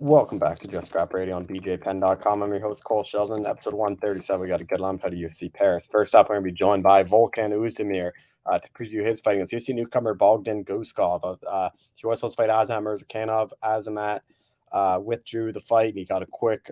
Welcome back to Just Scrap Radio on BJPenn.com. I'm your host, Cole Shelton. Episode 137, we got a good lineup out of UFC Paris. First up, we're going to be joined by Volkan Oezdemir to preview his fight against UFC newcomer Bogdan Guskov. He was supposed to fight Azamat Murzakanov. Azamat withdrew the fight, and he got a quick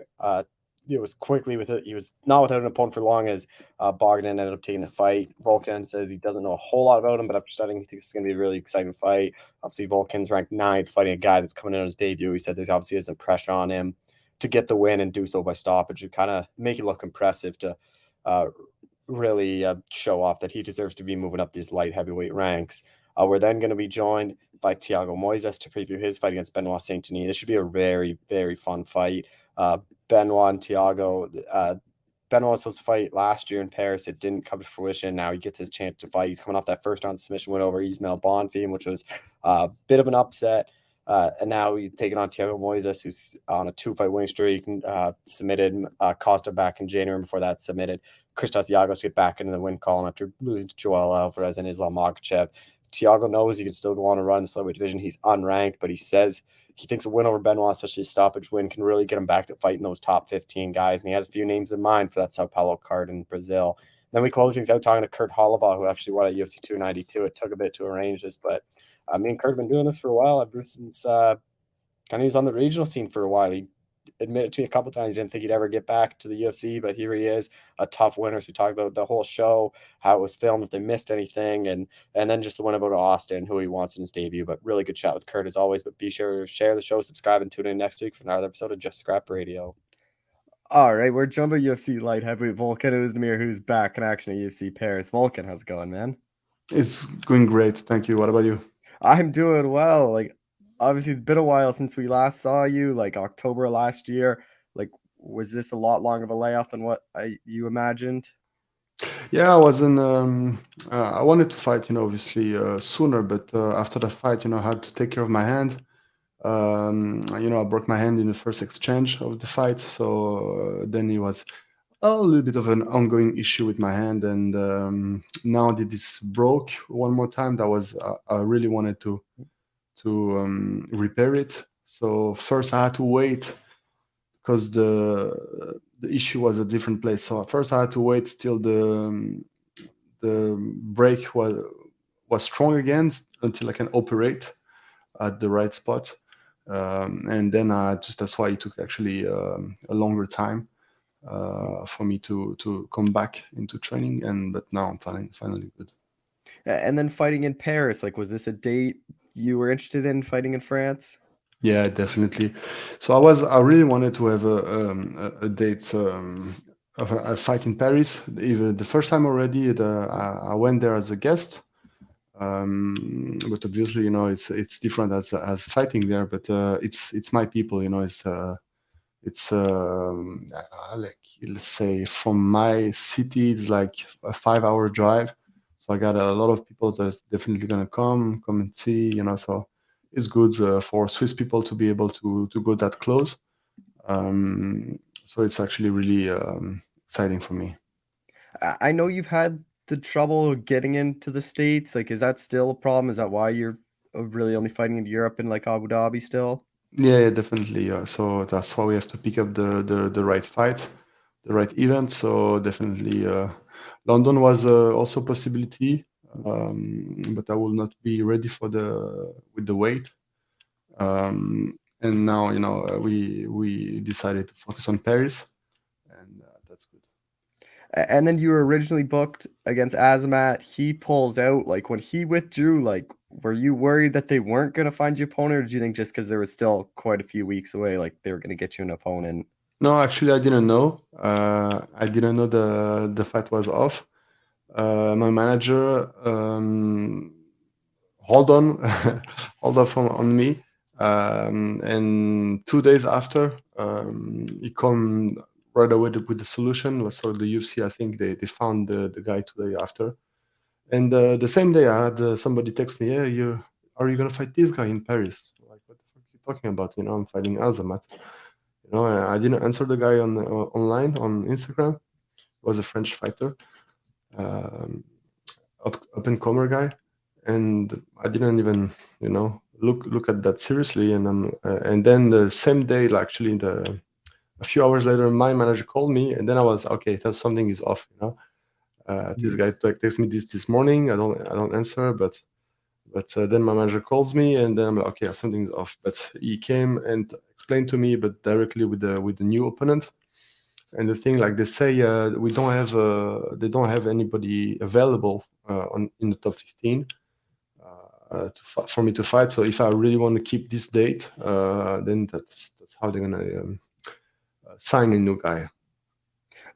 it was quickly with it. He was not without an opponent for long as Bogdan ended up taking the fight. Volkan says he doesn't know a whole lot about him, but after studying, he thinks it's going to be a really exciting fight. Obviously, Volkan's ranked 9th, fighting a guy that's coming in on his debut. He said there's obviously isn't pressure on him to get the win and do so by stoppage. To kind of make it look impressive to really show off that he deserves to be moving up these light heavyweight ranks. We're then going to be joined by Thiago Moises to preview his fight against Benoit Saint-Denis. This should be a very, very fun fight. Benoit and Thiago. Benoit was supposed to fight last year in Paris. It didn't come to fruition. Now he gets his chance to fight. He's coming off that first round submission win over Ismail Bonfim, which was a bit of an upset. And now he's taking on Thiago Moises, who's on a 2-fight winning streak. Submitted Costa back in January. Before that, submitted Christos Giagos to get back into the win column after losing to Joel Alvarez and Islam Makhachev. Thiago knows he can still go on and run in the flyweight division. He's unranked, but he says he thinks a win over Benoit, especially a stoppage win, can really get him back to fighting those top 15 guys. And he has a few names in mind for that Sao Paulo card in Brazil. Then we close things out talking to Kurt Holobaugh, who actually won at UFC 292. It took a bit to arrange this, but me and Kurt have been doing this for a while. Ever since kind of he was on the regional scene for a while. He admitted to me a couple of times he didn't think he'd ever get back to the UFC, but here he is, a tough winner. So we talked about the whole show, how it was filmed, if they missed anything, and then just the one about Austin, who he wants in his debut. But really good chat with Kurt as always. But be sure to share the show, subscribe, and tune in next week for another episode of Just Scrap Radio. All right, we're jumping UFC light heavyweight Volkan Oezdemir, who's back in action at UFC Paris. Volkan, how's it going, man? It's going great, thank you. What about you? I'm doing well. Like, obviously, it's been a while since we last saw you, like October last year. Like, was this a lot longer of a layoff than what you imagined? Yeah, I wasn't. I wanted to fight, obviously sooner, but after the fight, I had to take care of my hand. I broke my hand in the first exchange of the fight, so then it was a little bit of an ongoing issue with my hand, and now that this broke one more time, I really wanted to repair it. So first I had to wait because the issue was a different place. So first I had to wait till the break was strong again until I can operate at the right spot. And then that's why it took actually a longer time for me to come back into training. But now I'm finally good. And then fighting in Paris, like, was this a date you were interested in, fighting in France? Yeah, definitely. So I really wanted to have a date of a fight in Paris. Even the first time already, I went there as a guest. But obviously, it's different as fighting there. But it's my people, it's like, let's say from my city, it's like a 5-hour drive. So I got a lot of people that's definitely gonna come and see, So it's good for Swiss people to be able to go that close. So it's actually really exciting for me. I know you've had the trouble getting into the States. Like, is that still a problem? Is that why you're really only fighting in Europe and like Abu Dhabi still? Yeah, definitely. So that's why we have to pick up the right fight, the right event. So definitely, London was also a possibility, but I will not be ready with the weight. And now, we decided to focus on Paris, and that's good. And then you were originally booked against Azamat. He pulls out. Like, when he withdrew, like, were you worried that they weren't going to find you opponent, or did you think just because there was still quite a few weeks away, like they were going to get you an opponent? No, actually, I didn't know. I didn't know the fight was off. My manager hold on, hold off on me, and 2 days after, he come right away with the solution. So the UFC, I think they found the guy 2 days after, and the same day I had somebody text me, "Yeah, are you gonna fight this guy in Paris?" Like, what the fuck are you talking about? I'm fighting Azamat. I didn't answer the guy on online on Instagram. He was a French fighter, um, up and comer guy, and I didn't even look at that seriously. And then the same day, like actually a few hours later, my manager called me, and then I was okay. Something is off. This guy texted me this morning. I don't answer, but then my manager calls me, and then I'm like, okay, something's off. But he came and explained to me, but directly with the new opponent. And the thing, like they say, they don't have anybody available in the top 15 for me to fight. So if I really want to keep this date, then that's how they're gonna sign a new guy.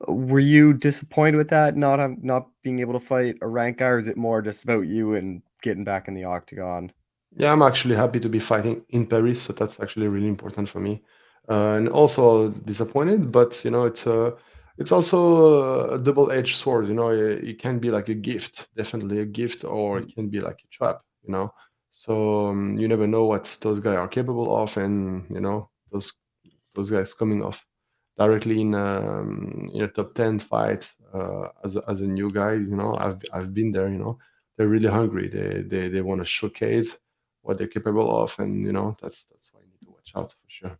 Were you disappointed with that, not being able to fight a rank guy, or is it more just about you and getting back in the octagon? Yeah, I'm actually happy to be fighting in Paris, so that's actually really important for me. And also disappointed, but it's also a double-edged sword. It can be like a gift, definitely a gift, or it can be like a trap. So you never know what those guys are capable of, and those guys coming off directly in a top 10 fight as a new guy. I've been there. They're really hungry. They want to showcase what they're capable of, and that's why you need to watch out for sure.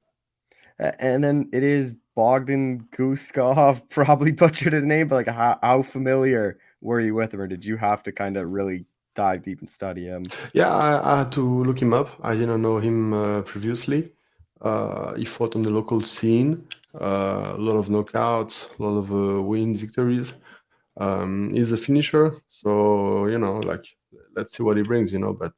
And then it is Bogdan Guskov, probably butchered his name, but like how familiar were you with him, or did you have to kind of really dive deep and study him? Yeah, I had to look him up. I didn't know him previously. He fought on the local scene, a lot of knockouts, a lot of win victories. He's a finisher, so like let's see what he brings. But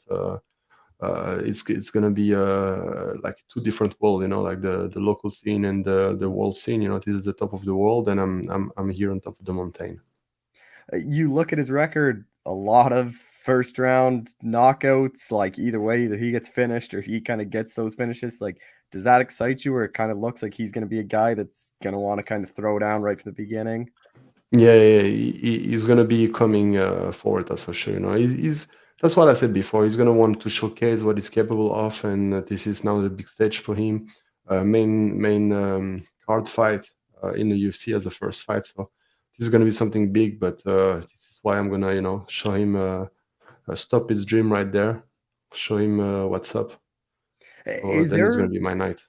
it's gonna be like two different world. Like the local scene and the world scene. This is the top of the world, and I'm here on top of the mountain. You look at his record, a lot of first round knockouts. Like either way, either he gets finished or he kind of gets those finishes. Like, does that excite you, or it kind of looks like he's going to be a guy that's going to want to kind of throw down right from the beginning? Yeah, he's gonna be coming forward, that's for sure. That's what I said before. He's gonna want to showcase what he's capable of, and this is now the big stage for him. Main card fight in the UFC as a first fight. So this is gonna be something big. But this is why I'm gonna, show him stop his dream right there, show him what's up. So Is then it's there gonna be my night.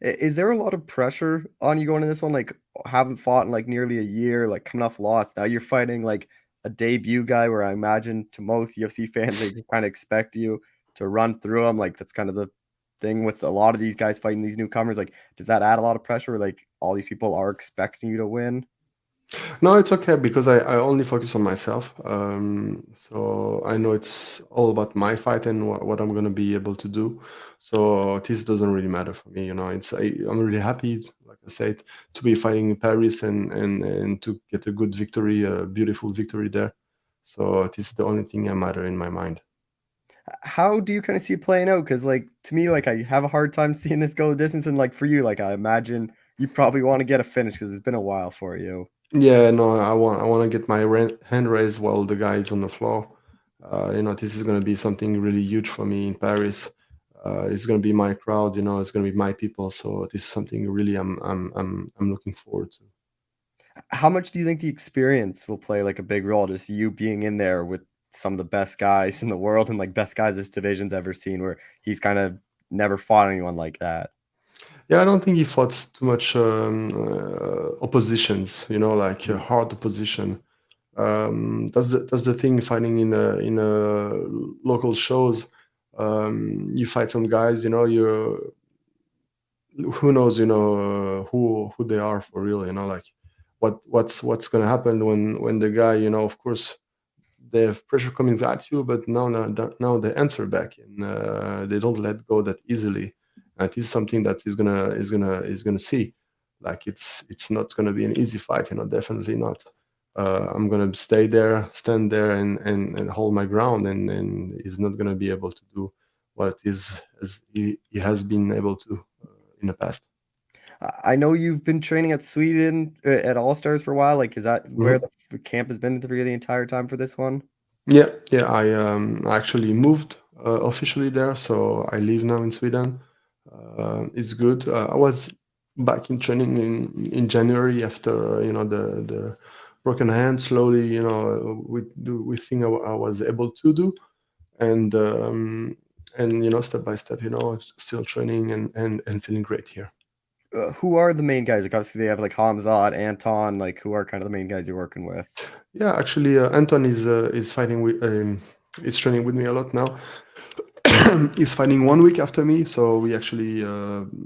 Is there a lot of pressure on you going in this one? Like, haven't fought in like nearly a year, like coming off loss. Now you're fighting like a debut guy where I imagine to most UFC fans, they kind of expect you to run through them. Like, that's kind of the thing with a lot of these guys fighting these newcomers. Like, does that add a lot of pressure where like all these people are expecting you to win? No, it's okay because I only focus on myself. So I know it's all about my fight and what I'm gonna be able to do. So this doesn't really matter for me. I'm really happy, like I said, to be fighting in Paris and to get a good victory, a beautiful victory there. So this is the only thing that matter in my mind. How do you kind of see it playing out? Because like to me, like I have a hard time seeing this go the distance, and like for you, like I imagine you probably want to get a finish because it's been a while for you. Yeah, no, I want to get my hand raised while the guy is on the floor. This is going to be something really huge for me in Paris. It's going to be my crowd, it's going to be my people. So this is something really I'm looking forward to. How much do you think the experience will play like a big role? Just you being in there with some of the best guys in the world and like best guys this division's ever seen, where he's kind of never fought anyone like that. Yeah, I don't think he fought too much oppositions, like hard opposition. That's the thing fighting in a local shows. You fight some guys, you who knows, who they are for real, like what's gonna happen when the guy, of course, they have pressure coming at you, but now they answer back, and they don't let go that easily. And it is something that is gonna see. Like it's not gonna be an easy fight, definitely not. I'm gonna stand there, and hold my ground, and he's not gonna be able to do what it is as he has been able to in the past. I know you've been training at Sweden at All Stars for a while. Like, is that where Mhm. the camp has been for you the entire time for this one? Yeah. I actually moved officially there, so I live now in Sweden. It's good. I was back in training in January after the broken hand. Slowly, with thing I was able to do, and step by step, still training and feeling great here. Who are the main guys? Like obviously they have like Hamzat, Anton. Like who are kind of the main guys you're working with? Yeah, actually, Anton is fighting with is training with me a lot now. He's fighting 1 week after me, so we actually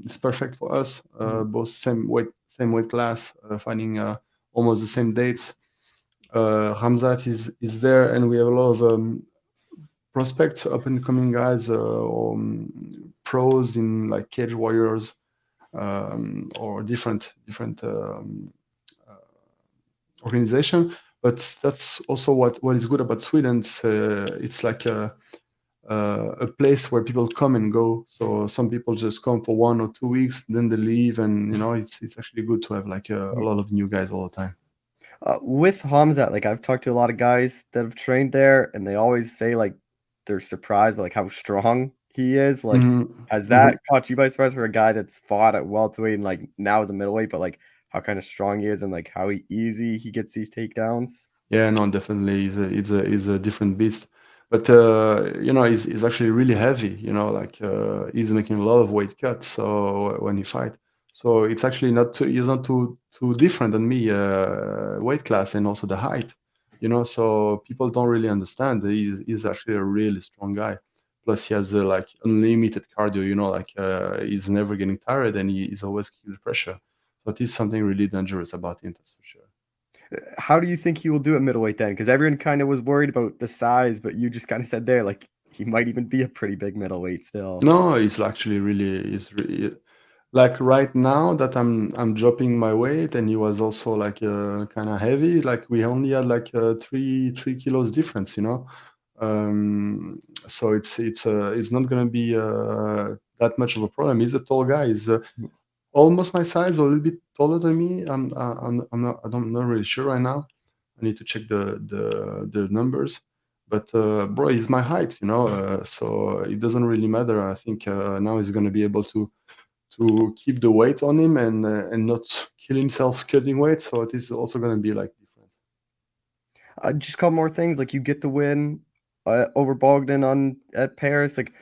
it's perfect for us. Both same weight class, fighting almost the same dates. Hamzat is there, and we have a lot of prospects, up and coming guys, pros in like Cage Warriors, or different organization. But that's also what is good about Sweden. It's like a place where people come and go. So some people just come for 1 or 2 weeks, then they leave, and it's actually good to have like a lot of new guys all the time. With Hamzat, like I've talked to a lot of guys that have trained there, and they always say like they're surprised by like how strong he is. Like, has that caught you by surprise for a guy that's fought at welterweight and like now is a middleweight, but like how kind of strong he is and like how easy he gets these takedowns? Yeah, no, definitely, he's a different beast. But he's actually really heavy. Like he's making a lot of weight cuts. So when he fight, so it's actually he's not too different than me, weight class and also the height. So people don't really understand that he's actually a really strong guy. Plus he has like unlimited cardio. Like he's never getting tired, and he's always keeping pressure. So it is something really dangerous about him, that's for sure. How do you think he will do at middleweight then? Because everyone kind of was worried about the size, but you just kind of said there like he might even be a pretty big middleweight still. No, it's actually like right now that I'm dropping my weight, and he was also like kind of heavy. Like we only had like 3 kilos difference. So it's not gonna be that much of a problem. He's a tall guy. He's almost my size, a little bit taller than me. I'm not really sure right now. I need to check the numbers. But bro, he's my height, so it doesn't really matter. I think now he's going to be able to keep the weight on him and not kill himself cutting weight. So it is also going to be like different. Just a couple more things. Like you get the win over Bogdan at Paris. Like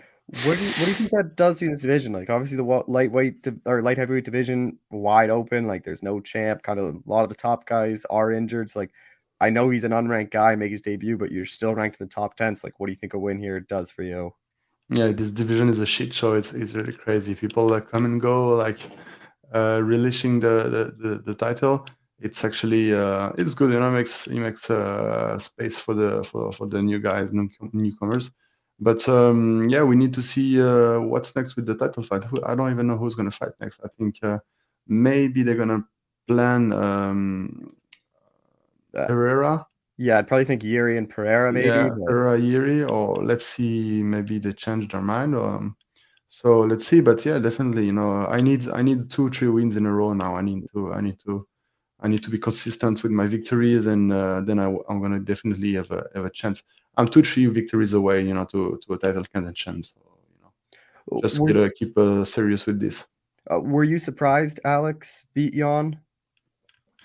what do you think that does to this division? Like obviously the lightweight or light heavyweight division wide open. Like there's no champ. Kind of a lot of the top guys are injured. So like I know he's an unranked guy, make his debut, but you're still ranked in the top 10. So like what do you think a win here does for you? Yeah, this division is a shit show. It's really crazy. People come and go, like relishing the title. It's actually it's good. It makes space for the new guys, newcomers. But yeah, we need to see what's next with the title fight. I don't even know who's gonna fight next. I think maybe they're gonna plan Pereira. Yeah, I'd probably think Yuri and Pereira maybe. Yeah, But Pereira Yuri, or let's see, maybe they changed their mind. So let's see. But yeah, definitely, I need 2-3 wins in a row now. I need to be consistent with my victories, and then I'm gonna definitely have a chance. I'm 2-3 victories away, to a title contention. So just gotta keep serious with this. were you surprised Alex beat Jan?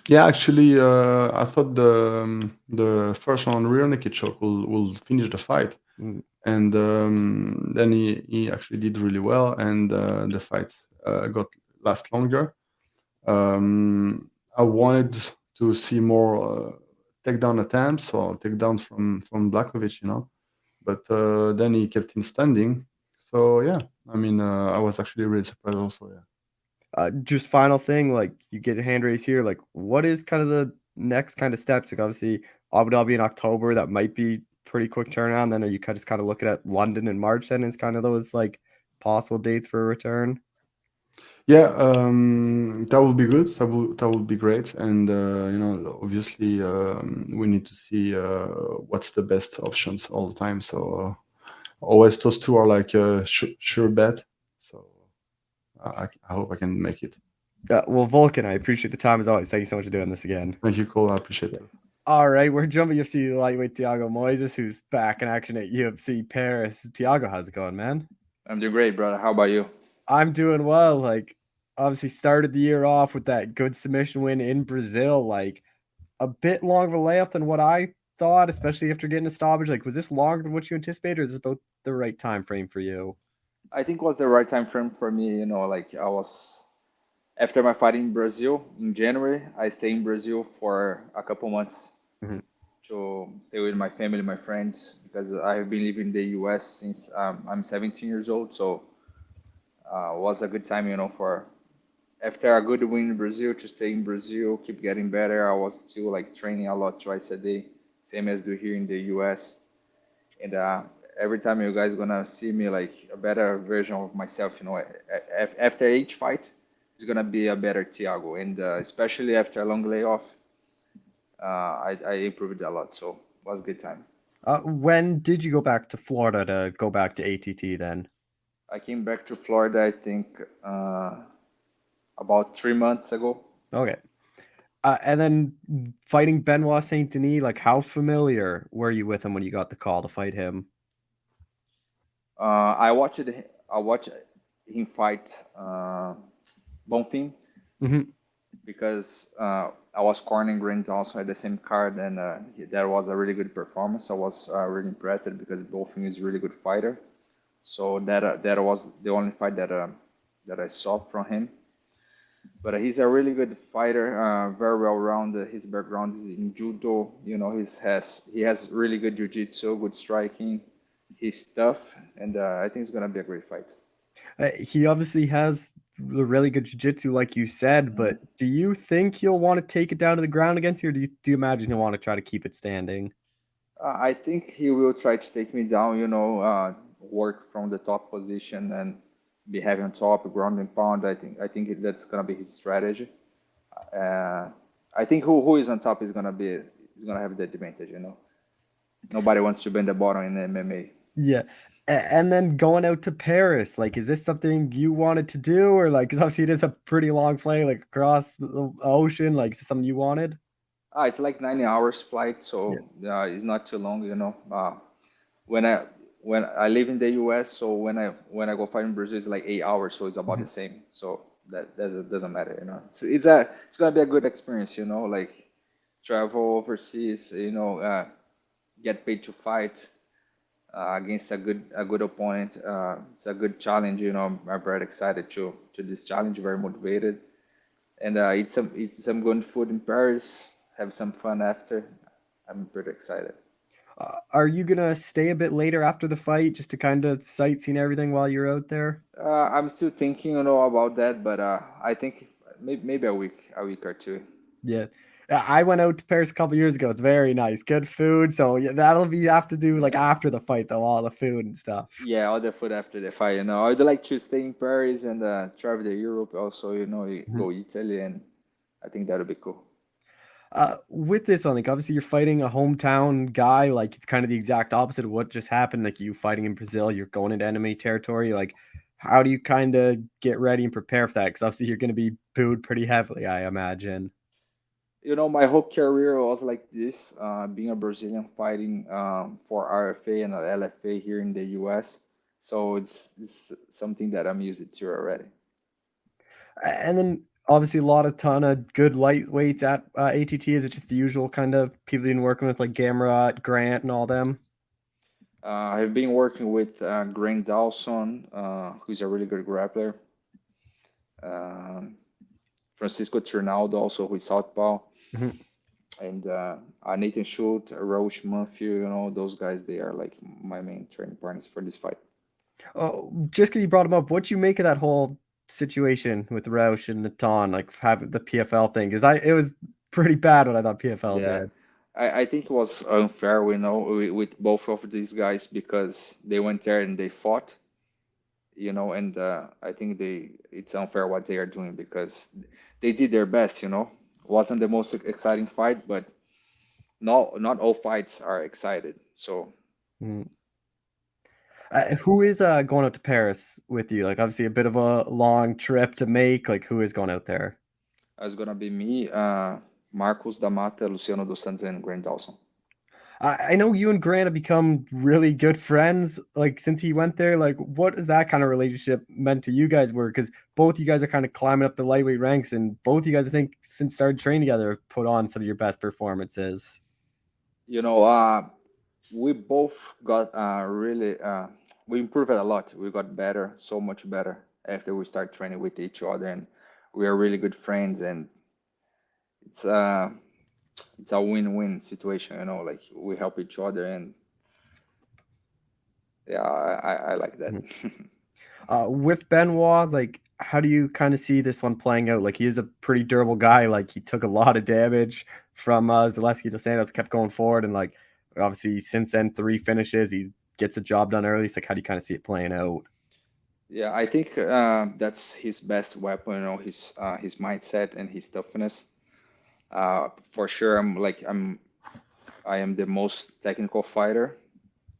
Yeah, actually, I thought the first round rear naked choke will finish the fight, and then he actually did really well, and the fight got last longer. I wanted to see more takedown attempts or takedowns from Blakovic, but then he kept him standing. So yeah, I mean, I was actually really surprised also. Yeah. Just final thing, like you get a hand raise here. Like, what is kind of the next kind of steps? Like, obviously, Abu Dhabi in October, that might be pretty quick turnaround. Then are you just kind of looking at London in March? Then is kind of those like possible dates for a return. Yeah, that would be good. That would be great. And obviously, we need to see what's the best options all the time. So always those two are like a sure bet. So I hope I can make it. Well, Volkan, I appreciate the time as always. Thank you so much for doing this again. Thank you, Cole. I appreciate it. All right, we're jumping UFC lightweight Thiago Moises, who's back in action at UFC Paris. Thiago, how's it going, man? I'm doing great, brother. How about you? I'm doing well. Like, obviously started the year off with that good submission win in Brazil. Like, a bit long of a layoff than what I thought, especially after getting a stoppage? Like, was this longer than what you anticipated, or is this about the right time frame for you? I think it was the right time frame for me. Like I was after my fight in Brazil in January. I stayed in Brazil for a couple months Mhm. to stay with my family, my friends, because I have been living in the U.S. since I'm 17 years old. So it was a good time, for after a good win in Brazil to stay in Brazil, keep getting better. I was still like training a lot twice a day, same as do here in the US. And every time you guys gonna see me like a better version of myself, after each fight, it's gonna be a better Thiago. And especially after a long layoff, I improved a lot. So it was a good time. When did you go back to Florida to go back to ATT then? I came back to Florida, I think, about 3 months ago. Okay. And then fighting Benoit Saint Denis, like how familiar were you with him when you got the call to fight him? I watched him fight Bonfim Mhm. because I was cornering Grant also at the same card, and that was a really good performance. I was really impressed because Bonfim is a really good fighter. So that was the only fight that I saw from him. But he's a really good fighter, very well rounded. His background is in judo. He has really good jiu-jitsu, good striking. He's tough, and I think it's gonna be a great fight. He obviously has the really good jiu-jitsu, like you said, but do you think he'll want to take it down to the ground against you, or do you imagine he'll want to try to keep it standing? I think he will try to take me down, work from the top position and be heavy on top, ground and pound. I think that's gonna be his strategy. Uh, I think who is on top is gonna have the advantage. Nobody wants to be in the bottom in MMA. Yeah. And then going out to Paris, like, is this something you wanted to do, or like, 'cause obviously it is a pretty long flight, like across the ocean, like, is this something you wanted? It's like 90 hours flight, Yeah. so it's not too long. When I when I live in the US, so when I go fight in Brazil, it's like 8 hours, so it's about the Mhm. same. So that doesn't matter. It's gonna be a good experience. Like travel overseas, get paid to fight against a good opponent. It's a good challenge. I'm very excited to this challenge, very motivated, and eat some good food in Paris, have some fun after. I'm pretty excited. Are you gonna stay a bit later after the fight just to kind of sightsee and everything while you're out there? I'm still thinking, about that, but I think maybe a week or two. Yeah. I went out to Paris a couple years ago. It's very nice. Good food. So yeah, that'll be have to do like after the fight though, all the food and stuff. Yeah, all the food after the fight. I'd like to stay in Paris and travel to Europe also. Mhm. Go Italy, and I think that'll be cool. With this one, like obviously you're fighting a hometown guy, like it's kind of the exact opposite of what just happened. Like you fighting in Brazil, you're going into enemy territory. Like, how do you kind of get ready and prepare for that? Because obviously you're going to be booed pretty heavily, I imagine. My whole career was like this, being a Brazilian fighting for RFA and LFA here in the US. So it's something that I'm used to already. And then obviously a ton of good lightweights at ATT. Is it just the usual kind of people you've been working with, like Gamrot, Grant, and all them? I've been working with Grant Dawson, who's a really good grappler. Um, Francisco Trinaldo, also who's southpaw, Mhm. and Nathan Schultz, Roche Murphy. Those guys. They are like my main training partners for this fight. Oh, just because you brought him up, what you make of that whole situation with Roush and Natan, like having the PFL thing? Because it was pretty bad what I thought PFL Yeah, did. I think it was unfair, with both of these guys because they went there and they fought, and I think it's unfair what they are doing because they did their best. Wasn't the most exciting fight, but not all fights are excited. So Mm. Who is going out to Paris with you? Like, obviously, a bit of a long trip to make. Like, who is going out there? it's gonna be me, Marcos da Mata, Luciano dos Santos, and Grant Dawson. I know you and Grant have become really good friends. Like, since he went there, like, what is that kind of relationship meant to you guys? Were because both you guys are kind of climbing up the lightweight ranks, and both you guys, I think, since started training together, have put on some of your best performances. You know, we both got really we improved a lot. We got better, so much better after we start training with each other, and we are really good friends. And it's uh it's a win-win situation. You know, like we help each other, and yeah, I like that. With Benoit, like, how do you kind of see this one playing out? Like, he is a pretty durable guy. Like, he took a lot of damage from Zaleski dos Santos, kept going forward, and like, obviously, since then, 3 finishes. He gets a job done early. So, like, how do you kind of see it playing out? Yeah, I think that's his best weapon. You know, his mindset and his toughness. For sure, I am the most technical fighter,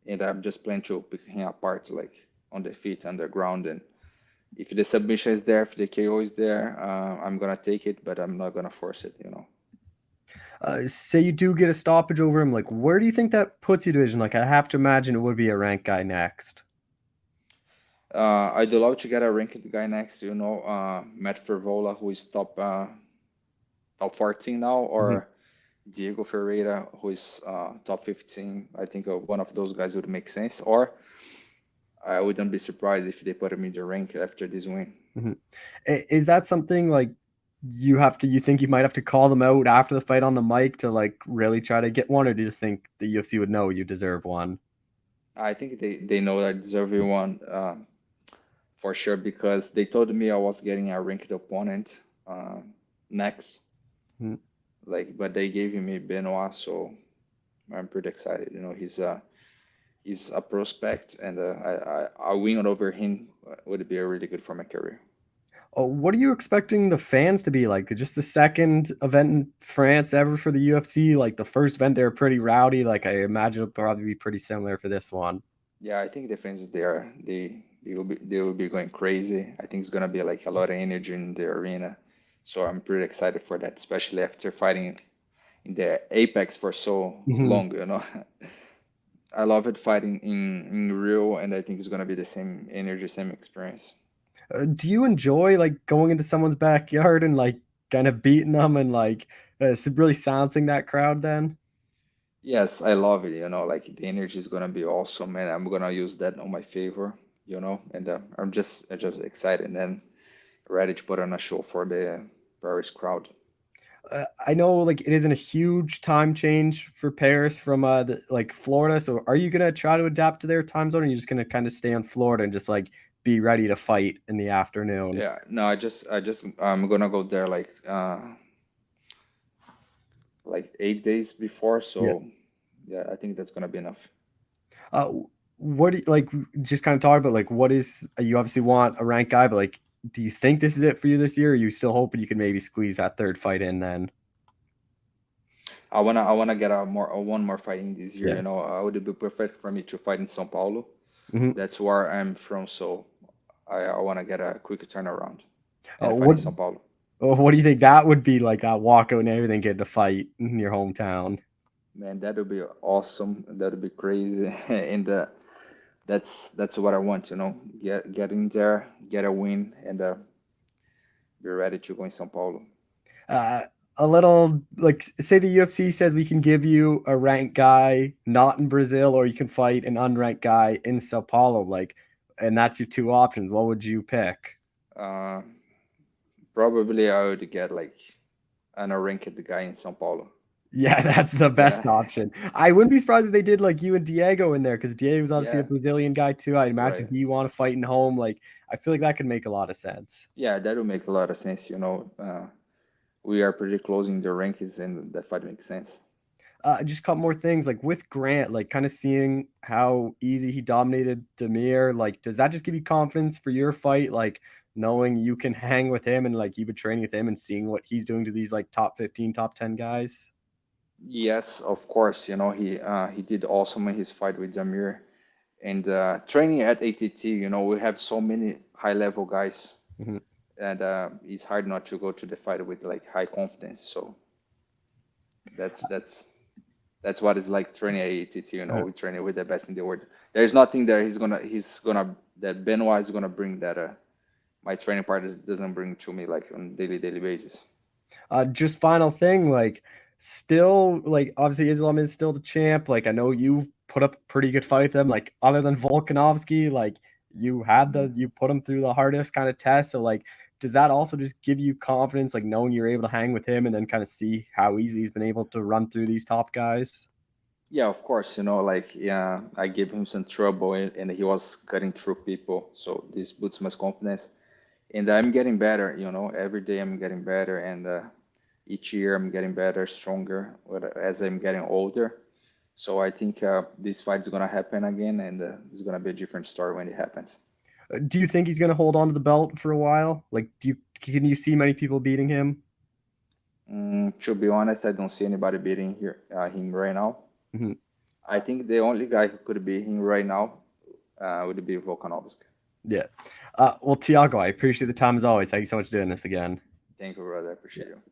and I'm just planning to pick him apart, like on the feet, underground, and if the submission is there, if the KO is there, I'm gonna take it, but I'm not gonna force it. You know. Say you do get a stoppage over him, like, where do you think that puts you division? Like, I have to imagine it would be a ranked guy next. I'd love to get a ranked guy next. You know, Matt Fervola, who is top 14 now, Mhm. or Diego Ferreira, who is top 15. I think one of those guys would make sense. Or I wouldn't be surprised if they put him in the rank after this win. Mhm. Is that something like you think you might have to call them out after the fight on the mic to like really try to get one, or do you just think the UFC would know you deserve one? I think they know I deserve one for sure because they told me I was getting a ranked opponent next. Mhm. Like, but they gave me Benoit, so I'm pretty excited. You know, he's a prospect, and a win over him would be really good for my career. Oh, what are you expecting the fans to be like? Just the second event in France ever for the UFC? Like the first event, they were pretty rowdy. Like I imagine it'll probably be pretty similar for this one. Yeah, I think the fans there they will be going crazy. I think it's gonna be like a lot of energy in the arena, so I'm pretty excited for that, especially after fighting in the Apex for so Mhm. long. You know, I love it fighting in Rio, and I think it's gonna be the same energy, same experience. Do you enjoy like going into someone's backyard and like kind of beating them and like really silencing that crowd then? Yes, I love it. You know, like the energy is gonna be awesome, and I'm gonna use that on my favor. You know, and I'm just excited and ready to put on a show for the Paris crowd. I know like it isn't a huge time change for Paris from like Florida. So are you gonna try to adapt to their time zone, or are you just gonna kind of stay on Florida and just like be ready to fight in the afternoon? Yeah, no, I'm gonna go there like 8 days before, Yeah. so yeah, I think that's gonna be enough. Uh, what do you, like just kind of talk about like what is you obviously want a ranked guy, but like do you think this is it for you this year? Or are you still hoping you can maybe squeeze that third fight in then? I wanna get one more fighting this year. Yeah. You know, would be perfect for me to fight in São Paulo. Hmm. That's where I'm from, so I wanna get a quick turnaround and fight in What São Paulo. what do you think that would be like that walkout and everything getting to fight in your hometown? Man, that would be awesome. That would be crazy, and that's what I want. You know, get in there, get a win, and be ready to go in São Paulo. uh, a little like say the UFC says we can give you a ranked guy not in Brazil, or you can fight an unranked guy in Sao Paulo, like, and that's your two options. What would you pick? Uh, Probably I would get like an ranked guy in São Paulo. Yeah, that's the Yeah, best option. I wouldn't be surprised if they did like you and Diego in there because Diego's obviously a yeah, Brazilian guy too. I'd imagine right. he want to fight in home. Like, I feel like that could make a lot of sense. Yeah, that would make a lot of sense. You know, we are pretty close in the rankings, and that fight makes sense. Just a couple more things like with Grant, like kind of seeing how easy he dominated Demir. Like, does that just give you confidence for your fight? Like, knowing you can hang with him and like you've been training with him and seeing what he's doing to these like top 15, top 10 guys. Yes, of course. You know, he did awesome in his fight with Jamir, and training at ATT. You know, we have so many high level guys, Mhm. and it's hard not to go to the fight with like high confidence. So that's that's that's what it's like training at ATT. You know, we train with the best in the world. There's nothing there that Benoit is gonna bring that my training partners doesn't bring to me like on daily basis. Just final thing, like still, like, obviously Islam is still the champ. Like, I know you put up a pretty good fight with them. Like, other than Volkanovski, like, you put him through the hardest kind of test. So, like, does that also just give you confidence, like, knowing you're able to hang with him and then kind of see how easy he's been able to run through these top guys? Yeah, of course, like, yeah, I gave him some trouble and he was cutting through people. So this boosts my confidence. And I'm getting better, every day I'm getting better. And each year I'm getting better, stronger as I'm getting older. So I think this fight is going to happen again, and it's going to be a different story when it happens. Do you think he's going to hold on to the belt for a while? Like, can you see many people beating him? To be honest, I don't see anybody beating him right now. Mm-hmm. I think the only guy who could beat him right now would be Volkan Oezdemir. Yeah. Well, Thiago, I appreciate the time as always. Thank you so much for doing this again. Thank you, brother. I appreciate you.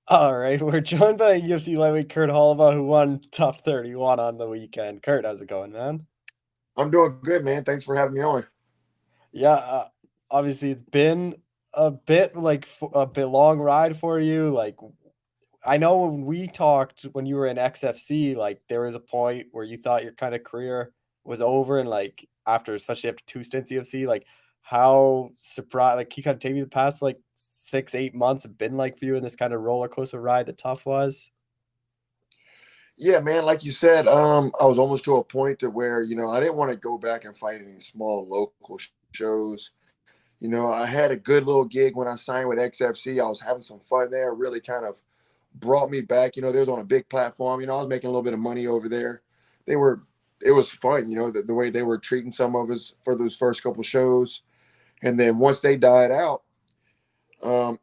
All right, we're joined by UFC lightweight Kurt Holobaugh, who won Top 31 on the weekend. Kurt, how's it going, man? I'm doing good, man. Thanks for having me on. Yeah, obviously it's been a bit long ride for you. Like, I know when we talked when you were in XFC, like there was a point where you thought your kind of career was over, and like especially after 2 stints UFC, like how surprised, like, can you kind of take me the past like 6-8 months have been like for you in this kind of roller coaster ride that Tough was? Yeah, man. Like you said, I was almost to a point to where, I didn't want to go back and fight any small local shows. I had a good little gig when I signed with XFC. I was having some fun there. Really kind of brought me back. They was on a big platform. I was making a little bit of money over there. It was fun, the way they were treating some of us for those first couple shows. And then once they died out, I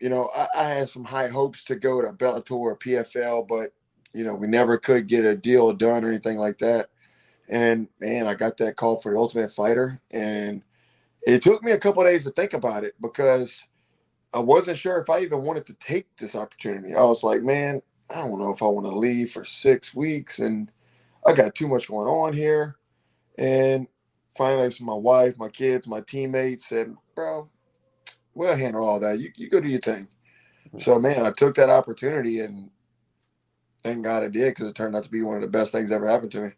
had some high hopes to go to Bellator or PFL, but we never could get a deal done or anything like that. And man, I got that call for the Ultimate Fighter, and it took me a couple of days to think about it because I wasn't sure if I even wanted to take this opportunity. I was like, man, I don't know if I want to leave for 6 weeks, and I got too much going on here. And finally, my wife, my kids, my teammates said, bro, we'll handle all that. You go do your thing. So, man, I took that opportunity, and thank God I did, because it turned out to be one of the best things ever happened to me.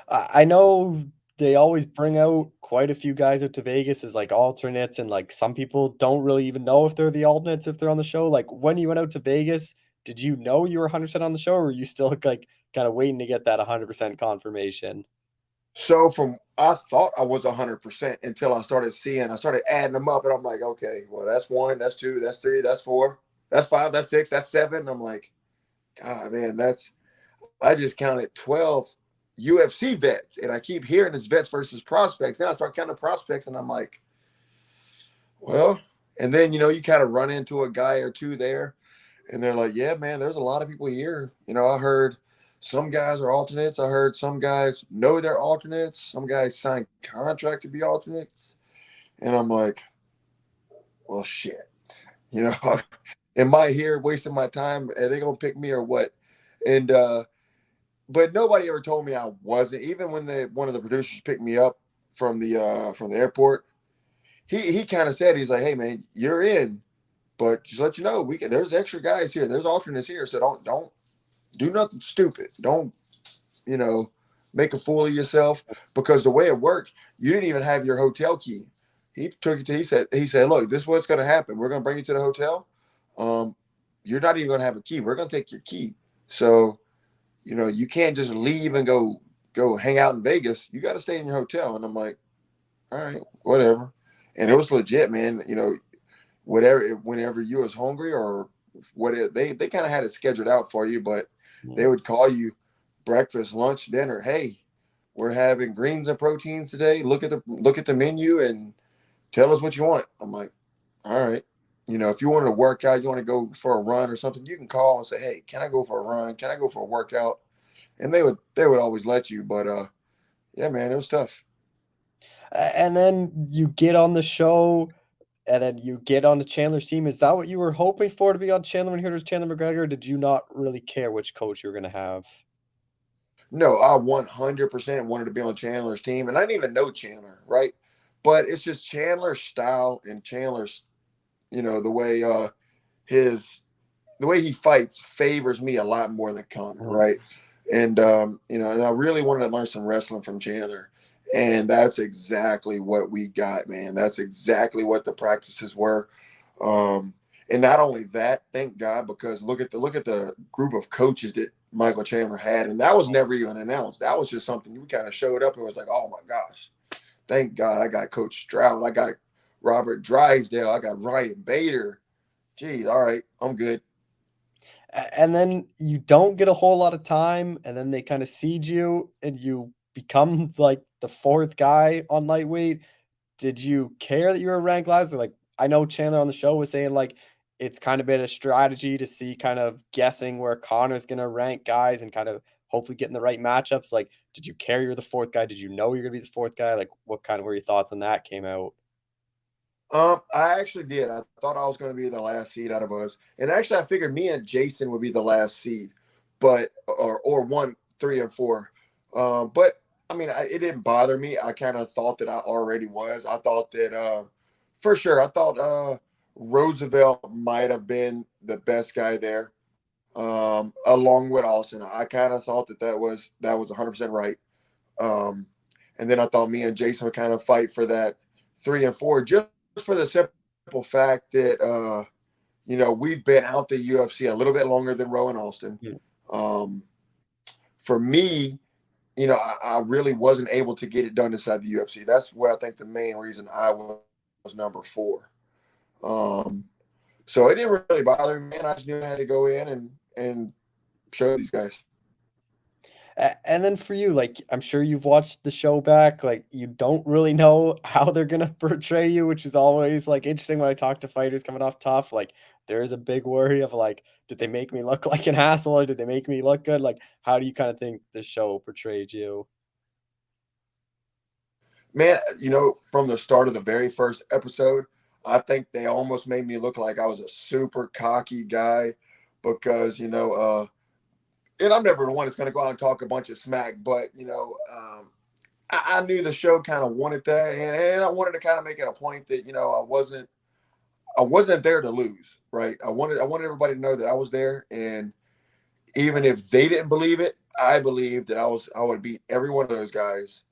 I know they always bring out quite a few guys out to Vegas as like alternates, and like some people don't really even know if they're the alternates if they're on the show. Like when you went out to Vegas, did you know you were 100% on the show, or were you still like kind of waiting to get that 100% confirmation? So I thought I was 100% until I started adding them up, and I'm like, okay, well, that's 1, that's 2, that's 3, that's 4, that's 5, that's 6, that's 7. And I'm like, God, man, I just counted 12 UFC vets, and I keep hearing this vets versus prospects. Then I start counting prospects, and I'm like, well, and then, you kind of run into a guy or two there, and they're like, yeah, man, there's a lot of people here. I heard some guys are alternates. I heard some guys know they're alternates. Some guys sign contract to be alternates. And I'm like, well, shit. Am I here wasting my time? Are they going to pick me or what? And, but nobody ever told me I wasn't. Even when one of the producers picked me up from the airport, he kind of said, he's like, hey, man, you're in. But just let you know, there's extra guys here. There's alternates here. So don't do nothing stupid. Don't, make a fool of yourself, because the way it worked, you didn't even have your hotel key. He took it to, he said, look, this is what's going to happen. We're going to bring you to the hotel. You're not even going to have a key. We're going to take your key. So, you can't just leave and go hang out in Vegas. You got to stay in your hotel. And I'm like, all right, whatever. And it was legit, man. Whenever you was hungry or whatever, they kind of had it scheduled out for you, but they would call you breakfast, lunch, dinner. Hey, we're having greens and proteins today. Look at the menu and tell us what you want. I'm like, all right. If you wanted to work out, you want to go for a run or something, you can call and say, hey, can I go for a run? Can I go for a workout? And they would always let you. But yeah, man, it was tough. And then you get on the show, and then you get on the Chandler's team. Is that what you were hoping for, to be on Chandler when you heard it was Chandler McGregor? Or did you not really care which coach you were going to have? No, I 100% wanted to be on Chandler's team, and I didn't even know Chandler, right? But it's just Chandler's style and Chandler's, the way his the way he fights favors me a lot more than Connor, right? And you know, and I really wanted to learn some wrestling from Chandler. And that's exactly what we got, man. That's exactly what the practices were. And not only that, thank God, because look at the group of coaches that Michael Chandler had, and that was never even announced. That was just something we kind of showed up and was like, oh my gosh, thank God I got Coach Stroud, I got Robert Drysdale, I got Ryan Bader. Geez, all right, I'm good. And then you don't get a whole lot of time, and then they kind of seed you, and you become like the fourth guy on lightweight. Did you care that you were ranked last? Like, I know Chandler on the show was saying like it's kind of been a strategy to see kind of guessing where Connor's gonna rank guys and kind of hopefully getting the right matchups. Like, did you care you're the fourth guy? Did you know you're gonna be the fourth guy? Like, what kind of were your thoughts when that came out? I actually did. I thought I was going to be the last seed out of us, and actually, I figured me and Jason would be the last seed, but or 1, 3, and 4. But I mean, it didn't bother me. I kind of thought that I already was. I thought that for sure. I thought Roosevelt might have been the best guy there, along with Austin. I kind of thought that was 100% right. Um, and then I thought me and Jason would kind of fight for that 3 and 4, just for the simple fact that you know, we've been out the UFC a little bit longer than Roe and Austin. For me, you know, I really wasn't able to get it done inside the UFC. That's what I think the main reason I was number 4. So it didn't really bother me, man. I just knew I had to go in and show these guys. And then for you, like, I'm sure you've watched the show back, like, you don't really know how they're gonna portray you, which is always, like, interesting when I talk to fighters coming off tough. Like, there is a big worry of, like, did they make me look like an asshole or did they make me look good? Like, how do you kinda think the show portrayed you? Man, you know, from the start of the very first episode, I think they almost made me look like I was a super cocky guy because, you know, and I'm never the one that's going to go out and talk a bunch of smack, but, you know, I knew the show kind of wanted that. And I wanted to kind of make it a point that, you know, I wasn't there to lose, right? I wanted everybody to know that I was there. And even if they didn't believe it, I believed that I would beat every one of those guys,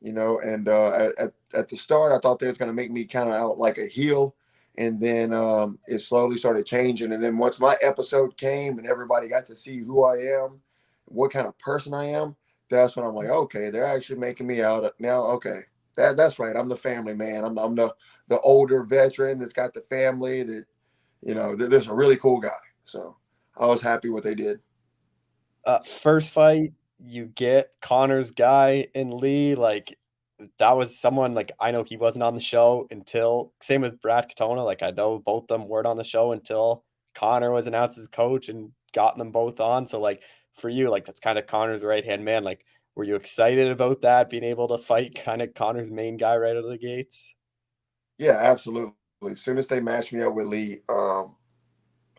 you know. And at the start, I thought they was going to make me kind of out like a heel, and then it slowly started changing. And then once my episode came and everybody got to see who I am, what kind of person I am, that's when I'm like, okay, they're actually making me out now. Okay, that's right. I'm the family man. I'm the older veteran that's got the family that, you know, there's a really cool guy. So I was happy what they did. First fight, you get Connor's guy in Lee, like, that was someone, like, I know he wasn't on the show until same with Brad Katona, like, I know both of them weren't on the show until Connor was announced as coach and got them both on, so, like, for you, like, that's kinda Connor's right-hand man, like, were you excited about that, being able to fight kinda Connor's main guy right out of the gates? Yeah, absolutely. As soon as they matched me up with Lee, I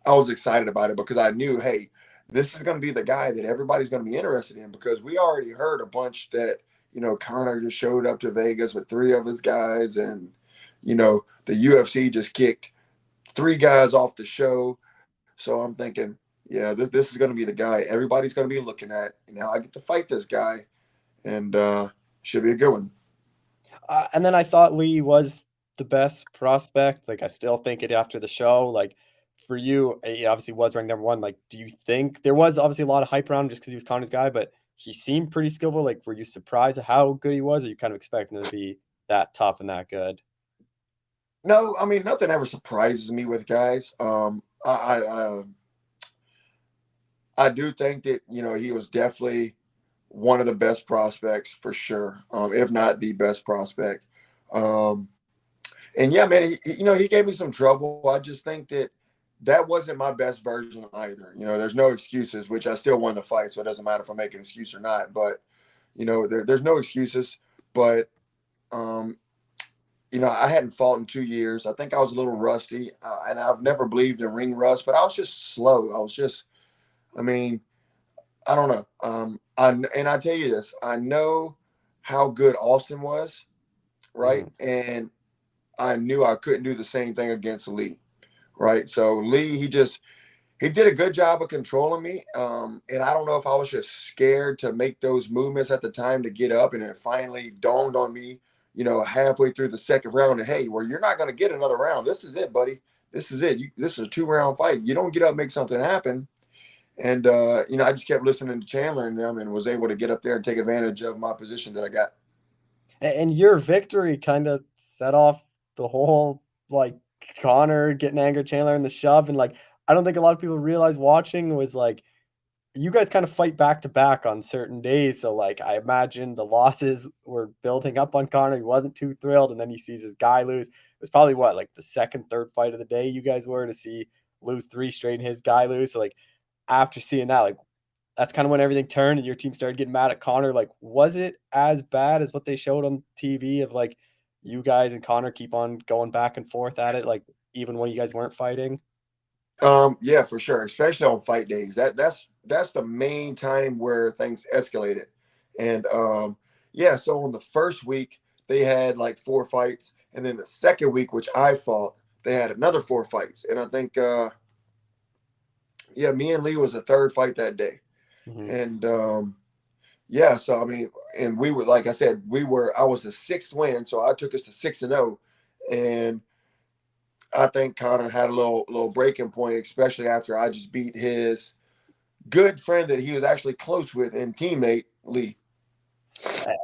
was excited about it because I knew, hey, this is going to be the guy that everybody's going to be interested in, because we already heard a bunch that, you know, Connor just showed up to Vegas with 3 of his guys, and, you know, the UFC just kicked 3 guys off the show. So I'm thinking, yeah, this is going to be the guy everybody's going to be looking at. And now I get to fight this guy, and should be a good one. And then I thought Lee was the best prospect. Like, I still think it after the show. Like, for you, he obviously was ranked number 1. Like, do you think there was obviously a lot of hype around him just because he was Connor's guy, but he seemed pretty skillful? Like, were you surprised at how good he was, or you kind of expecting him to be that tough and that good? No, I mean, nothing ever surprises me with guys. I do think that, you know, he was definitely one of the best prospects for sure, if not the best prospect. Um, and yeah, man, you know, he gave me some trouble. I just think that wasn't my best version either. You know, there's no excuses, which I still won the fight, so it doesn't matter if I make an excuse or not. But, you know, there's no excuses. But, you know, I hadn't fought in 2 years. I think I was a little rusty, and I've never believed in ring rust, but I was just slow. I mean, I don't know. And I tell you this, I know how good Austin was, right? And I knew I couldn't do the same thing against Lee, right? So Lee, he did a good job of controlling me. And I don't know if I was just scared to make those movements at the time to get up, and it finally dawned on me, halfway through the second round, and hey, well, you're not going to get another round. This is it, buddy. This is it. This is a 2-round fight. You don't get up, make something happen. And I just kept listening to Chandler and them, and was able to get up there and take advantage of my position that I got. And your victory kind of set off the whole, like, Connor getting angry at Chandler and the shove. And, like, I don't think a lot of people realize watching was, like, you guys kind of fight back to back on certain days. So, like, I imagine the losses were building up on Connor. He wasn't too thrilled. And then he sees his guy lose. It was probably like the second, third fight of the day you guys were to see lose 3 straight and his guy lose. So, like, after seeing that, like, that's kind of when everything turned and your team started getting mad at Connor. Like, was it as bad as what they showed on TV of, like, you guys and Connor keep on going back and forth at it, like, even when you guys weren't fighting? Yeah, for sure. Especially on fight days. That's the main time where things escalated. And yeah, so on the first week they had like 4 fights, and then the second week, which I fought, they had another 4 fights. And I think me and Lee was the third fight that day. Mhm. And yeah, so I mean, and we were, like I said, I was the 6th win, so I took us to 6-0. And I think Connor had a little breaking point, especially after I just beat his good friend that he was actually close with and teammate, Lee.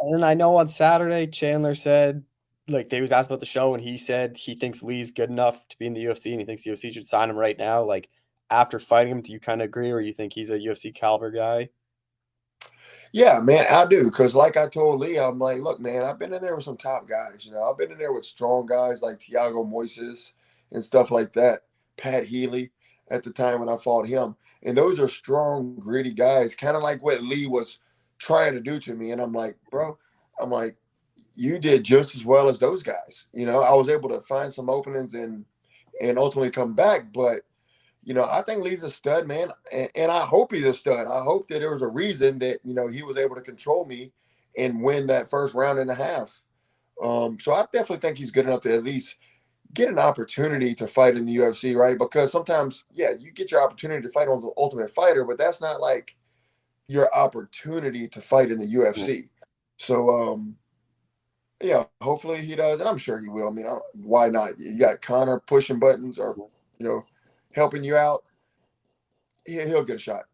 And I know on Saturday, Chandler said, like, they was asked about the show, and he said he thinks Lee's good enough to be in the UFC, and he thinks the UFC should sign him right now. Like, after fighting him, do you kind of agree, or you think he's a UFC caliber guy? Yeah, man, I do. Because like I told Lee, I'm like, look, man, I've been in there with some top guys. I've been in there with strong guys like Thiago Moises and stuff like that. Pat Healy at the time when I fought him. And those are strong, gritty guys, kind of like what Lee was trying to do to me. And I'm like, bro, I'm like, you did just as well as those guys. I was able to find some openings and ultimately come back. But I think Lee's a stud, man, and I hope he's a stud. I hope that there was a reason that he was able to control me and win that first round and a half. So I definitely think he's good enough to at least get an opportunity to fight in the UFC, right? Because sometimes, yeah, you get your opportunity to fight on the Ultimate Fighter, but that's not like your opportunity to fight in the UFC. So, yeah, hopefully he does, and I'm sure he will. I mean, why not? You got Connor pushing buttons or helping you out. He'll get a shot.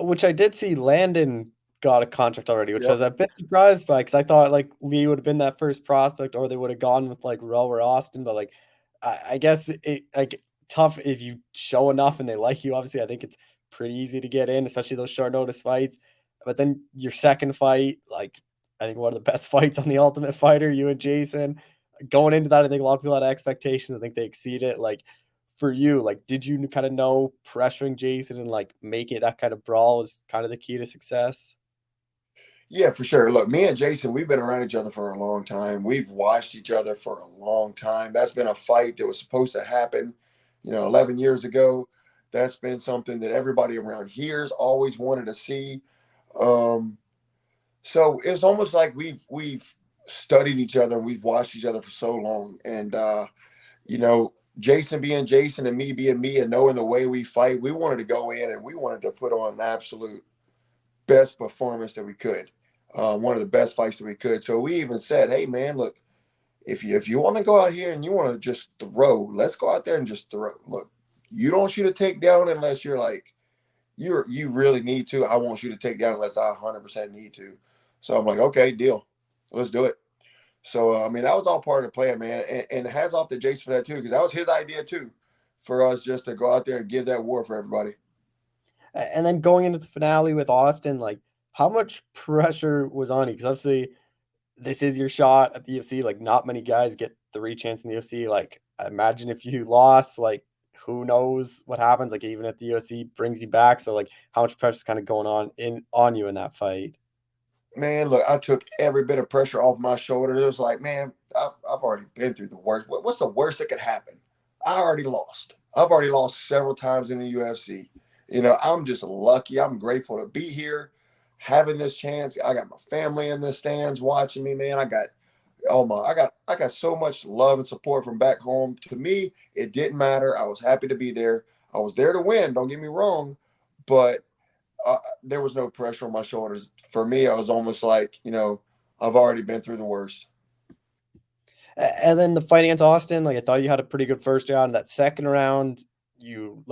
Which I did see Landon got a contract already, which I Yep. was a bit surprised by, because I thought, like, Lee would have been that first prospect, or they would have gone with, like, Rowe or Austin. But, like, I guess it, like, tough if you show enough and they like you. Obviously, I think it's pretty easy to get in, especially those short notice fights. But then your second fight, like, I think one of the best fights on the Ultimate Fighter, you and Jason. Going into that, I think a lot of people had expectations. I think they exceed it. Like, for you, like, did you kind of know pressuring Jason and, like, making that kind of brawl is kind of the key to success? Yeah, for sure. Look, me and Jason, we've been around each other for a long time. We've watched each other for a long time. That's been a fight that was supposed to happen, 11 years ago. That's been something that everybody around here's always wanted to see. Um, so it's almost like we've studied each other and we've watched each other for so long. And you know, Jason being Jason and me being me and knowing the way we fight, we wanted to go in and we wanted to put on an absolute best performance that we could. One of the best fights that we could. So we even said, hey man, look, if you want to go out here and you want to just throw, let's go out there and just throw. Look, you don't shoot a takedown unless you're like you really need to. I won't shoot a takedown unless I 100% need to. So I'm like, okay, deal. Let's do it. So I mean, that was all part of the plan, man. And hats off to Jason for that too, because that was his idea too, for us just to go out there and give that war for everybody. And then going into the finale with Austin, like, how much pressure was on you? Because obviously this is your shot at the UFC. Like, not many guys get the re-chance in the UFC. Like, I imagine if you lost, like, who knows what happens? Like, even if the UFC brings you back. So, like, how much pressure is kind of going on you in that fight? Man, look, I took every bit of pressure off my shoulders. It was like, man, I've already been through the worst. What's the worst that could happen? I already lost. I've already lost several times in the UFC. I'm just lucky. I'm grateful to be here, having this chance. I got my family in the stands watching me, man. I got so much love and support from back home. To me, it didn't matter. I was happy to be there. I was there to win. Don't get me wrong, but there was no pressure on my shoulders. For me, I was almost like, I've already been through the worst. And then the fight against Austin, like I thought you had a pretty good first round. That second round, you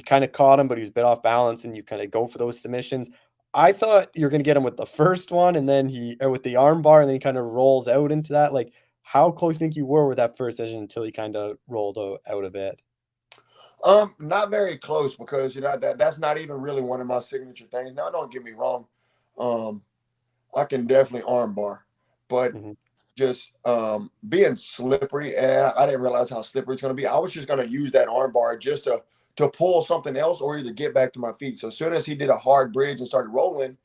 kind of caught him, but he was a bit off balance, and you kind of go for those submissions. I thought you were gonna get him with the first one, and then with the arm bar, and then he kind of rolls out into that. Like, how close do you think you were with that first session until he kind of rolled out a bit? Not very close because that's not even really one of my signature things. Now, don't get me wrong. I can definitely arm bar, but just being slippery, and I didn't realize how slippery it's going to be. I was just going to use that arm bar just to pull something else or either get back to my feet. So as soon as he did a hard bridge and started rolling,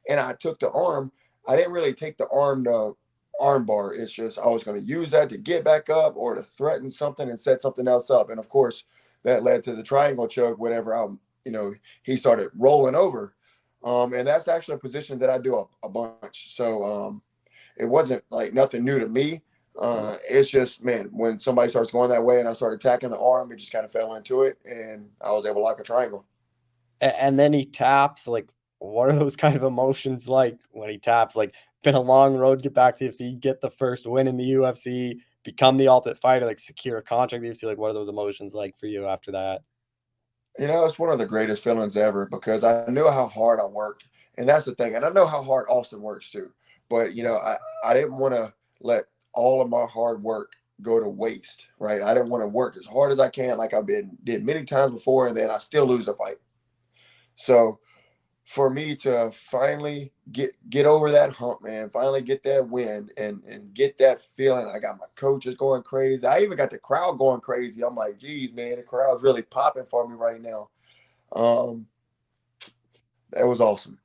and I took the arm, I didn't really take the arm bar. It's just I was going to use that to get back up or to threaten something and set something else up. And of course, that led to the triangle choke whenever he started rolling over. And that's actually a position that I do a bunch. So it wasn't like nothing new to me. It's just, man, when somebody starts going that way and I started attacking the arm, it just kind of fell into it, and I was able to lock a triangle. And then he taps. Like, what are those kind of emotions like when he taps? Like, been a long road to get back to the UFC, get the first win in the UFC, become the Ultimate Fighter, like secure a contract in the UFC. Like, what are those emotions like for you after that? It's one of the greatest feelings ever because I knew how hard I worked, and that's the thing. And I know how hard Austin works too. But I didn't want to let all of my hard work go to waste, right? I didn't want to work as hard as I can, like did many times before, and then I still lose the fight. So for me to finally get over that hump, man, finally get that win and get that feeling, I got my coaches going crazy. I even got the crowd going crazy. I'm like, geez, man, the crowd's really popping for me right now. That was awesome.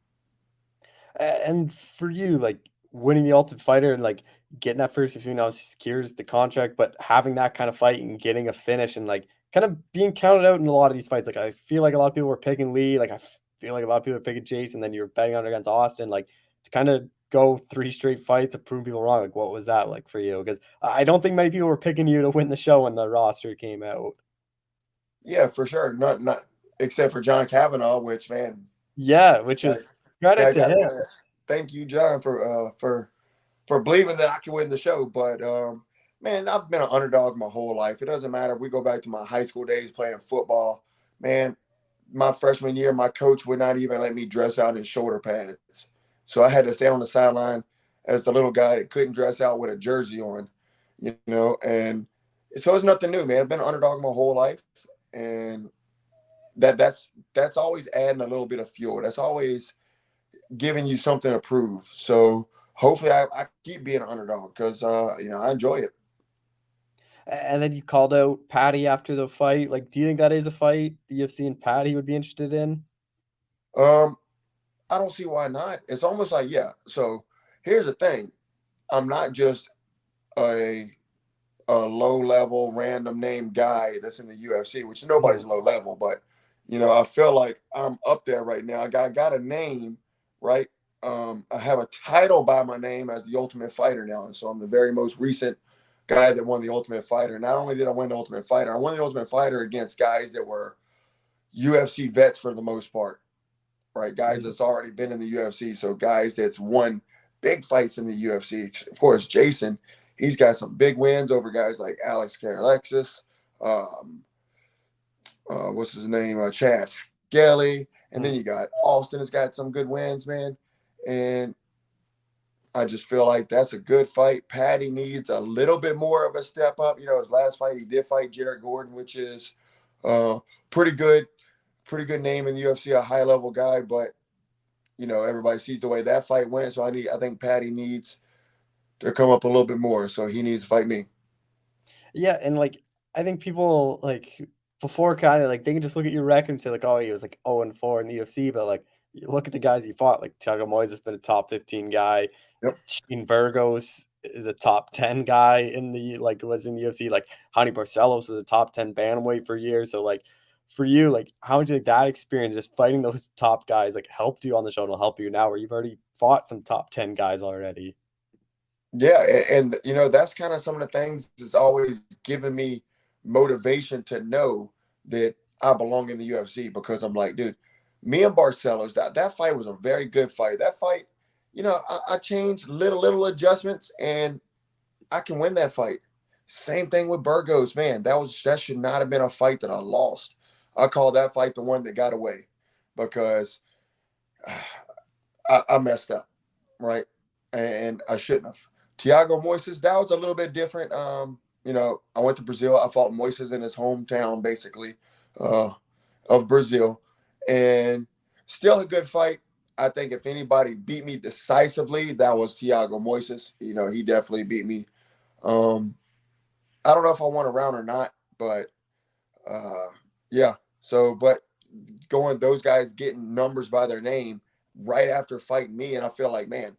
And for you, like winning the Ultimate Fighter and like getting that first decision, obviously secures the contract, but having that kind of fight and getting a finish and like kind of being counted out in a lot of these fights. Like, I feel like a lot of people were picking Lee. Like, I feel like a lot of people are picking Chase, and then you're betting on it against Austin. Like, to kind of go 3 straight fights to prove people wrong. Like, what was that like for you? Because I don't think many people were picking you to win the show when the roster came out. Yeah, for sure. Not except for John Kavanaugh, which, man, Yeah, which is credit to him. Thank you, John, for believing that I could win the show. But man, I've been an underdog my whole life. It doesn't matter if we go back to my high school days playing football. Man, my freshman year, my coach would not even let me dress out in shoulder pads. So I had to stand on the sideline as the little guy that couldn't dress out with a jersey on, and so it's nothing new, man. I've been an underdog my whole life. And that's always adding a little bit of fuel. That's always giving you something to prove. So hopefully I keep being an underdog because I enjoy it. And then you called out Patty after the fight. Like, do you think that is a fight the UFC and Patty would be interested in? I don't see why not. It's almost like, yeah. So here's the thing. I'm not just a low level random name guy that's in the UFC, which nobody's low level, but I feel like I'm up there right now. I got a name, right? I have a title by my name as the Ultimate Fighter now, and so I'm the very most recent guy that won the Ultimate Fighter. Not only did I win the Ultimate Fighter, I won the Ultimate Fighter against guys that were UFC vets for the most part, right? Guys that's already been in the UFC, so guys that's won big fights in the UFC. Of course, Jason, he's got some big wins over guys like Alex Karalexis, what's his name, Chad Skelly, and then you got Austin has got some good wins, man. And I just feel like that's a good fight. Patty needs a little bit more of a step up. His last fight he did fight Jared Gordon, which is pretty good name in the UFC, a high level guy. But everybody sees the way that fight went, so I think Patty needs to come up a little bit more. So he needs to fight me. Yeah, and like I think people like before kind of like they can just look at your record and say like, oh, he was like 0-4 in the UFC, but like you look at the guys he fought, like Thiago Moises has been a top 15 guy. Yep. Shane Burgos is a top 10 guy in the was in the UFC. Like Hani Barcelos is a top 10 bantamweight for years. So like for you, like how much like that experience just fighting those top guys like helped you on the show and will help you now where you've already fought some top 10 guys already? Yeah, and that's kind of some of the things that's always given me motivation to know that I belong in the UFC, because I'm like, dude, me and Barcelos, that fight was a very good fight. That fight, I changed little adjustments and I can win that fight. Same thing with Burgos, man. That should not have been a fight that I lost. I call that fight the one that got away, because I messed up, right? And I shouldn't have. Thiago Moises, that was a little bit different. I went to Brazil. I fought Moises in his hometown, basically, of Brazil, and still a good fight. I think if anybody beat me decisively, that was Thiago Moises. He definitely beat me. I don't know if I won a round or not, but yeah. So, but those guys getting numbers by their name right after fighting me, and I feel like, man,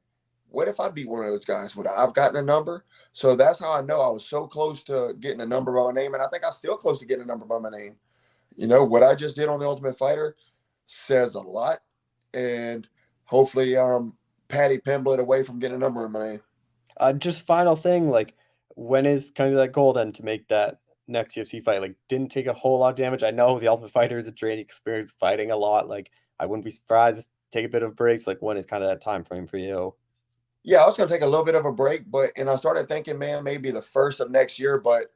what if I beat one of those guys? Would I have gotten a number? So that's how I know I was so close to getting a number by my name, and I think I'm still close to getting a number by my name. What I just did on The Ultimate Fighter says a lot, and hopefully Patty Pimblett away from getting a number in my name. Just final thing, like, when is kind of that goal then to make that next UFC fight? Like, didn't take a whole lot of damage. I know The Ultimate Fighter is a draining experience, fighting a lot. Like, I wouldn't be surprised if take a bit of breaks. Like, when is kind of that time frame for you? Yeah, I was going to take a little bit of a break, and I started thinking, man, maybe the first of next year, but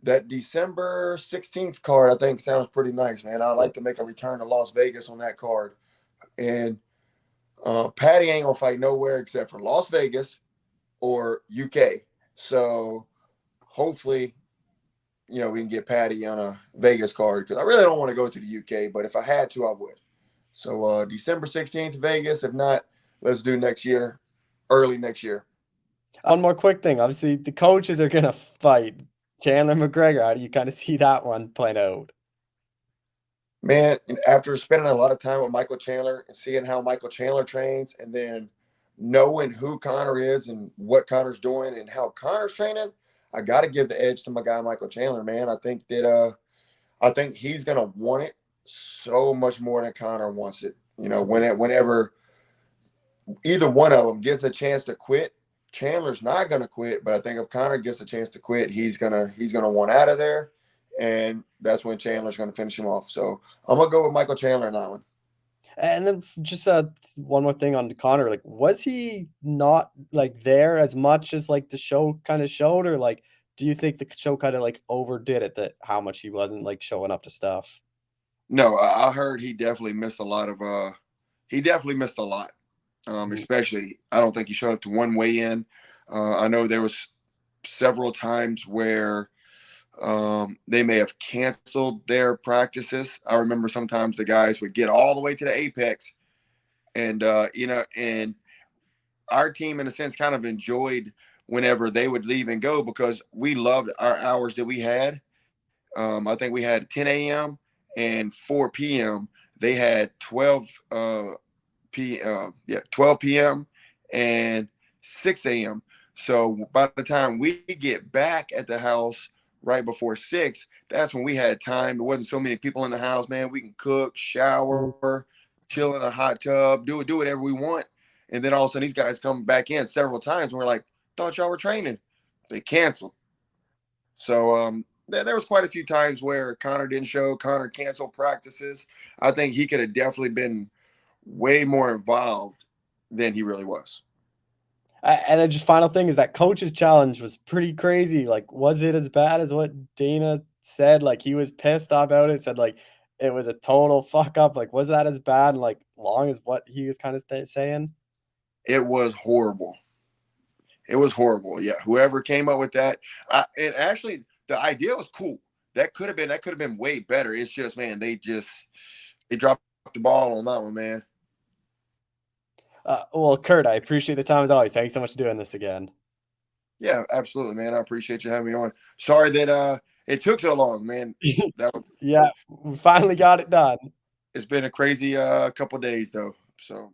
that December 16th card, I think, sounds pretty nice, man. I'd like to make a return to Las Vegas on that card. And Patty ain't going to fight nowhere except for Las Vegas or UK. So hopefully, we can get Patty on a Vegas card, because I really don't want to go to the UK, but if I had to, I would. So December 16th, Vegas. If not, let's do next year, early next year. One more quick thing. Obviously, the coaches are going to fight. Chandler McGregor, how do you kind of see that one playing out? Man, after spending a lot of time with Michael Chandler and seeing how Michael Chandler trains, and then knowing who Conor is and what Conor's doing and how Conor's training, I got to give the edge to my guy Michael Chandler, man. I think he's gonna want it so much more than Conor wants it. Whenever either one of them gets a chance to quit, Chandler's not gonna quit. But I think if Conor gets a chance to quit, he's gonna want out of there, and that's when Chandler's gonna finish him off. So I'm gonna go with Michael Chandler in that one. And then just one more thing on Conor, like, was he not like there as much as like the show kind of showed, or like, do you think the show kind of like overdid it, that how much he wasn't like showing up to stuff? No, I heard he definitely missed a lot of. He definitely missed a lot. Especially, I don't think he showed up to one weigh-in. I know there was several times where they may have canceled their practices. I remember sometimes the guys would get all the way to the apex, and and our team, in a sense, kind of enjoyed whenever they would leave and go, because we loved our hours that we had. I think we had 10 a.m. and 4 p.m. They had 12 p.m. and 6 a.m. So by the time we get back at the house right before 6, that's when we had time. There wasn't so many people in the house, man. We can cook, shower, chill in a hot tub, do whatever we want. And then all of a sudden these guys come back in several times, and we're like, thought y'all were training. They canceled. So there was quite a few times where Conor didn't show. Conor canceled practices. I think he could have definitely been way more involved than he really was. And then just final thing is that coach's challenge was pretty crazy. Like, was it as bad as what Dana said? Like, he was pissed about it, said like it was a total fuck up. Like, was that as bad and like long as what he was kind of saying? It was horrible. It was horrible. Yeah. Whoever came up with that, and actually the idea was cool. That could have been way better. It's just, man, they dropped the ball on that one, man. Well, Kurt, I appreciate the time as always. Thanks so much for doing this again. Yeah, absolutely, man. I appreciate you having me on. Sorry that it took so long, man. Yeah, we finally got it done. It's been a crazy couple days though. So